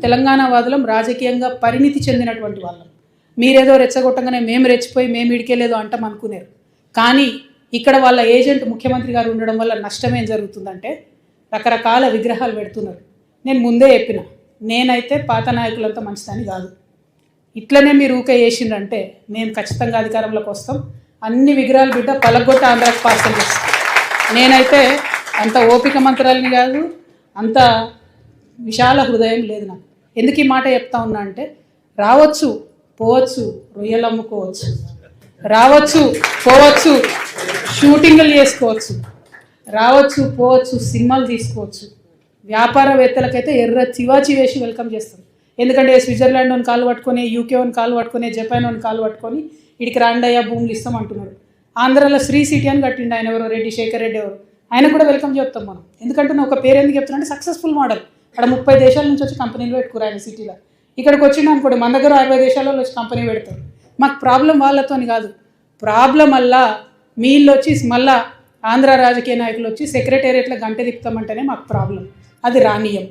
తెలంగాణ వాదులం రాజకీయంగా పరిణితి చెందినటువంటి వాళ్ళం. మీరేదో రెచ్చగొట్టగానే మేము రెచ్చిపోయి మేము ఇడికేలేదో అంటాం అనుకునేరు. కానీ ఇక్కడ వాళ్ళ ఏజెంట్ ముఖ్యమంత్రి గారు ఉండడం వల్ల నష్టమేం జరుగుతుందంటే రకరకాల విగ్రహాలు పెడుతున్నారు. నేను ముందే చెప్పిన, నేనైతే పాత నాయకులంతా మంచిదని కాదు. ఇట్లనే మీరు ఊకే చేసిండ్రంటే మేము ఖచ్చితంగా అధికారంలోకి వస్తాం. అన్ని విగ్రహాలు బిడ్డ పలగొట్ట ఆంధ్రాకి పార్సల్ చేస్తాం. నేనైతే అంత ఓపిక మంత్రాలని కాదు, అంత విశాల హృదయం లేదు నాకు. ఎందుకు ఈ మాట చెప్తా ఉన్నా అంటే, రావచ్చు పోవచ్చు, రొయ్యలు అమ్ముకోవచ్చు, రావచ్చు పోవచ్చు, షూటింగ్లు చేసుకోవచ్చు, రావచ్చు పోవచ్చు, సినిమాలు తీసుకోవచ్చు. వ్యాపారవేత్తలకైతే ఎర్ర చివాచి వేసి వెల్కమ్ చేస్తాం. ఎందుకంటే స్విట్జర్లాండ్ అని కాలు పట్టుకొని, యూకే అని కాలు పట్టుకొని, జపాన్ అని కాలు పట్టుకొని ఇడికి రాండయ్యా భూములు ఇస్తాం అంటున్నాడు. ఆంధ్రాలో శ్రీ సిటీ అని కట్టిండు ఆయన, ఎవరో రెడ్డి శేఖర్ రెడ్డి ఎవరు, ఆయన కూడా వెల్కమ్ చెప్తాం మనం. ఎందుకంటే ఒక పేరు ఎందుకు చెప్తున్నా అంటే సక్సెస్ఫుల్ మోడల్. అక్కడ 30 దేశాల నుంచి వచ్చి కంపెనీలు పెట్టుకురు ఆయన సిటీలో. ఇక్కడికి వచ్చిండు అనుకోండి, మన దగ్గర 60 దేశాలలో వచ్చి కంపెనీ పెడతారు. మాకు ప్రాబ్లం వాళ్ళతోని కాదు, ప్రాబ్లం వల్ల మీళ్ళు వచ్చి మళ్ళా ఆంధ్ర రాజకీయ నాయకులు వచ్చి సెక్రటేరియట్లో గంట తిప్పుతామంటేనే మాకు ప్రాబ్లం. అది రానీయం.